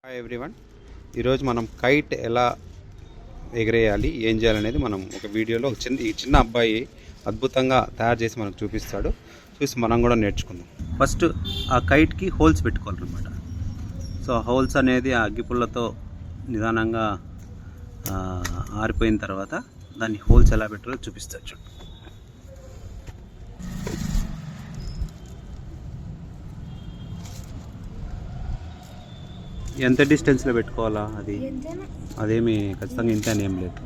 Hi everyone, ఈరోజు మనం kite ఎలా ఎగరేయాలి, ఏం చేయాలనేది మనం ఒక వీడియోలో ఈ చిన్న అబ్బాయి అద్భుతంగా తయారు చేసి మనకు చూపిస్తాడు. చూసి మనం కూడా నేర్చుకుందాం. ఫస్ట్ ఆ కైట్కి హోల్స్ పెట్టుకోవాలన్నమాట. సో హోల్స్ అనేది ఆ అగ్గిపుల్లతో నిదానంగా ఆరిపోయిన తర్వాత దాన్ని హోల్స్ ఎలా పెట్టాలో చూపిస్తాడు. చూడు, ఎంత డిస్టెన్స్లో పెట్టుకోవాలా? అదేమి ఖచ్చితంగా ఇంత అని ఏం లేదు.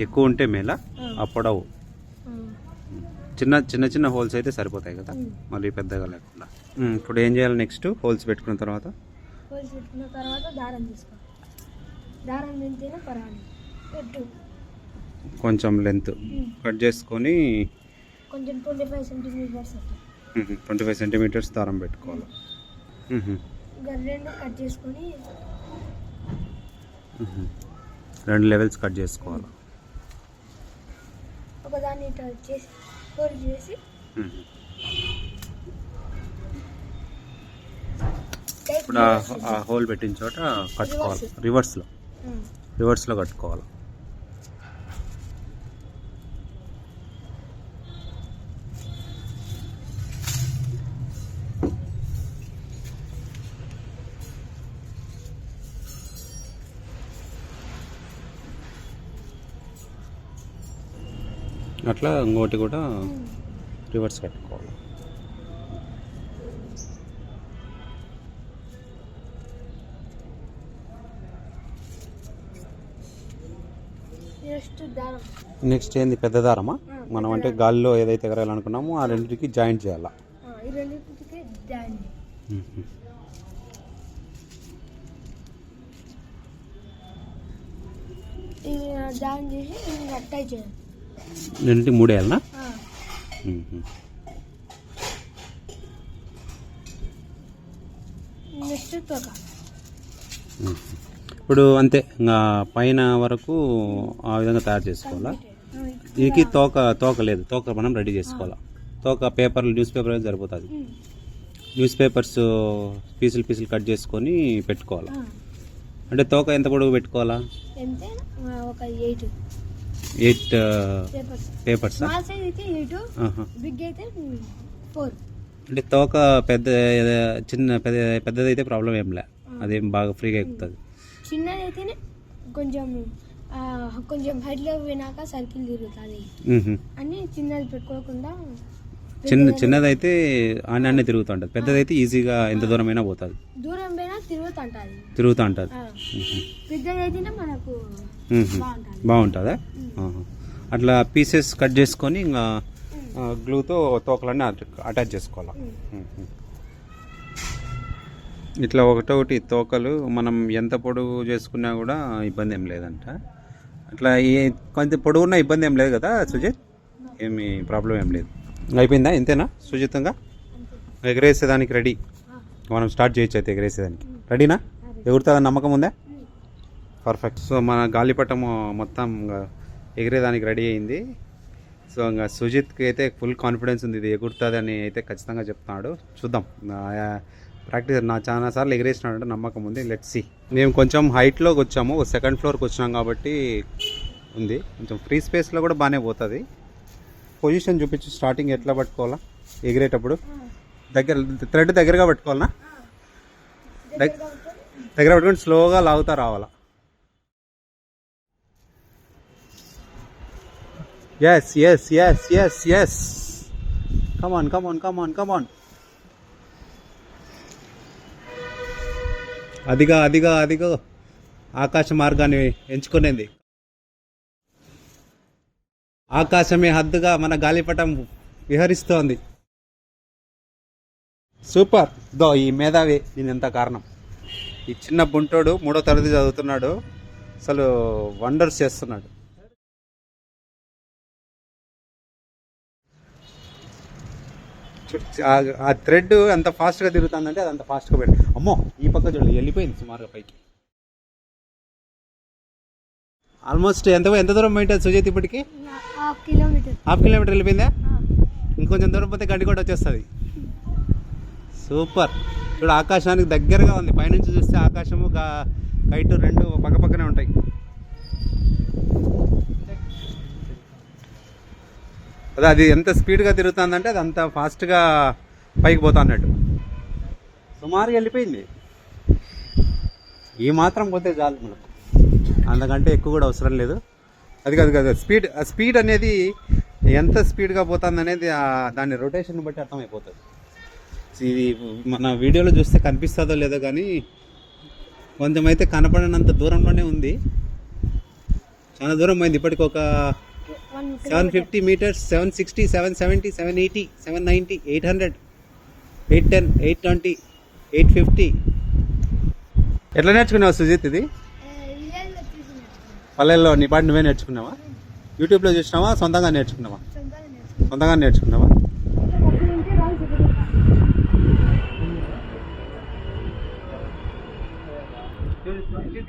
ఎక్కువ ఉంటే మేలా ఆ పొడవు. చిన్న చిన్న చిన్న హోల్స్ అయితే సరిపోతాయి కదా, మళ్ళీ పెద్దగా లేకుండా. ఇప్పుడు ఏం చేయాలి? నెక్స్ట్ హోల్స్ పెట్టుకున్న తర్వాత కొంచెం లెంత్ కట్ చేసుకొని 25 సెంటీమీటర్స్ దారం పెట్టుకోవాలి. రెండు లెవెల్స్ కట్ చేసుకోవాలి. ఇప్పుడు ఆ హోల్ పెట్టిన చోట కట్టుకోవాలి. రివర్స్లో కట్టుకోవాలి. అట్లా ఇంకోటి కూడా రివర్స్ కట్టుకోవాలి. నెక్స్ట్ ఏంది? పెద్ద దారమా? మనం అంటే గాలిలో ఏదైతే ఎగరాలనుకున్నామో ఆ రెండింటికి జాయింట్ చేయాలా. రెండింటికి మూడేయాలనా? ఇప్పుడు అంతే, ఇంకా పైన వరకు ఆ విధంగా తయారు చేసుకోవాలా. దీనికి తోక లేదు. తోక మనం రెడీ చేసుకోవాలా. తోక న్యూస్ పేపర్ అయితే సరిపోతుంది. న్యూస్ పేపర్స్ పీసులు కట్ చేసుకొని పెట్టుకోవాలా. అంటే తోక ఎంత పొడవు పెట్టుకోవాలా? 8 పేపర్స్. అంటే తోక పెద్దదైతే ప్రాబ్లం ఏం లే, అదేం బాగా ఫ్రీగా ఎక్కుతుంది. చిన్నదైతేనే కొంచెం హైట్ లో పోయినాక సర్కిల్ తిరుగుతుంది అని చిన్నది పెట్టుకోకుండా. చిన్నదైతే అన్నీ తిరుగుతూ ఉంటుంది. పెద్దదైతే ఈజీగా ఎంత దూరమైనా పోతుంది. దూరం పోయినా తిరుగుతూ ఉంటుంది. పెద్దదైతేనే మనకు బాగుంటుందా? అట్లా పీసెస్ కట్ చేసుకొని ఇంకా గ్లూతో తోకలన్నీ అటాచ్ చేసుకోవాలి. ఇట్లా ఒకటొకటి తోకలు మనం ఎంత పొడవు చేసుకున్నా కూడా ఇబ్బంది ఏం లేదంట. అట్లా కొంత పొడవున్నా ఇబ్బంది ఏం లేదు కదా సుజిత్? ఏమి ప్రాబ్లం ఏం లేదు. అయిపోయిందా? ఇంతేనా సుజితంగా? ఎగరేసేదానికి రెడీ. మనం స్టార్ట్ చేయొచ్చు అయితే ఎగరేసేదానికి. రెడీనా? ఎగురుతుందని నమ్మకం ఉందా? పర్ఫెక్ట్. సో మన గాలిపటం మొత్తం ఎగిరేదానికి రెడీ అయింది. సో ఇంకా సుజిత్కి అయితే ఫుల్ కాన్ఫిడెన్స్ ఉంది, ఇది ఎగురుతుంది అని అయితే ఖచ్చితంగా చెప్తున్నాడు. చూద్దాం, ప్రాక్టీస్ చాలా సార్లు ఎగిరేసినాడు, నమ్మకం ఉంది. Let's see. మేము కొంచెం హైట్లోకి వచ్చాము, సెకండ్ ఫ్లోర్కి వచ్చినాం కాబట్టి ఉంది. కొంచెం ఫ్రీ స్పేస్లో కూడా బాగానే పోతుంది. పొజిషన్ చూపించు. స్టార్టింగ్ ఎట్లా పట్టుకోవాలా ఎగిరేటప్పుడు? థ్రెడ్ దగ్గరగా పట్టుకోవాలనా? దగ్గర పట్టుకొని స్లోగా లాగుతా రావాలా. yes. Come on. అదిగో ఆకాశ మార్గాన్ని ఎంచుకునేది. ఆకాశమే హద్దుగా మన గాలిపటం విహరిస్తోంది. సూపర్. ఈ మేధావి దీని కారణం. ఈ చిన్న బుంటోడు 3వ తరగతి చదువుతున్నాడు, అసలు వండర్స్ చేస్తున్నాడు. ఆ థ్రెడ్ ఎంత ఫాస్ట్గా తిరుగుతుందంటే అది అంత ఫాస్ట్గా పెట్టి. అమ్మో, ఈ పక్క చూడండి, వెళ్ళిపోయింది సుమారుగా పైకి. ఆల్మోస్ట్ ఎంత దూరం పోయింటుంది సుజాత్ ఇప్పటికి? హాఫ్ కిలోమీటర్ వెళ్ళిపోయిందా? ఇంకొంచెం దూరం పోతే గండి కూడా వచ్చేస్తుంది. సూపర్. చూడు ఆకాశానికి దగ్గరగా ఉంది. పైనుంచి చూస్తే ఆకాశము కైటు రెండు పక్కపక్కనే ఉంటాయి. అదే అది ఎంత స్పీడ్గా తిరుగుతుందంటే అది అంత ఫాస్ట్గా పైకి పోతా అన్నట్టు. సుమారుగా వెళ్ళిపోయింది. ఈ మాత్రం పోతే చాలు మనకు, అంతకంటే ఎక్కువ కూడా అవసరం లేదు. అది కాదు స్పీడ్ అనేది ఎంత స్పీడ్గా పోతుంది అనేది దాని రొటేషన్ బట్టి అర్థమైపోతుంది. ఇది మన వీడియోలో చూస్తే కనిపిస్తుందో లేదో కానీ కొంచెం అయితే కనపడనంత దూరంలోనే ఉంది. చాలా దూరం పోయింది. ఇప్పటికి ఒక 750 meters, 760, 770, 780, 790, 800, 810, 820, 850. ఎట్లా నేర్చుకున్నావు సుజిత్ ఇది? పల్లెల్లో నీ పాటు నువ్వే నేర్చుకున్నావా? యూట్యూబ్లో చూసినావా? సొంతంగా నేర్చుకున్నావా? సొంతంగా నేర్చుకున్నావా?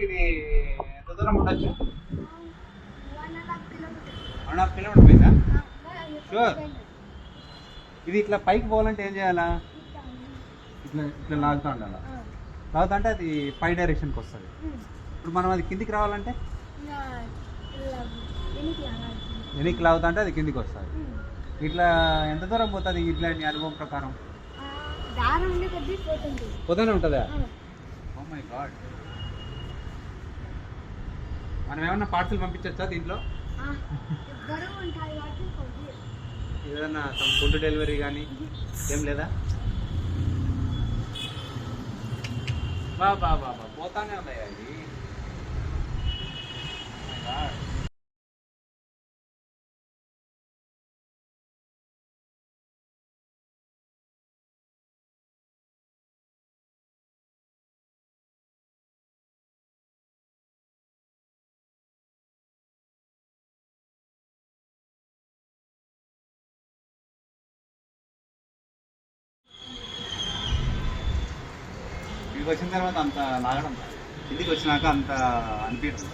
ఇది ఎంత దూరం ఉండొచ్చు? 1.5 kilometer పోయిందా? షూర్. ఇది ఇట్లా పైకి పోవాలంటే ఏం చేయాలా? ఇట్లా లాగుతూ ఉండాలా. లాగుతా అంటే అది పై డైరెక్షన్కి వస్తుంది. ఇప్పుడు మనం అది కిందికి రావాలంటే వెనక్కి లాగుతా అంటే అది కిందికి వస్తుంది. ఇట్లా ఎంత దూరం పోతుంది ఇట్లా నీ అనుభవం ప్రకారం? పోతూనే ఉంటుందా? Oh my god. మనం ఏమన్నా పార్సల్ పంపించచ్చా దీంట్లో? ఏదన్నా ఫుడ్ డెలివరీ కానీ ఏం లేదా? బాబా పోతానే ఉన్నాయా ఇది? ఇంటికి వచ్చిన తర్వాత అంత లాగడం, ఇంటికి వచ్చినాక అంత అనిపించదు.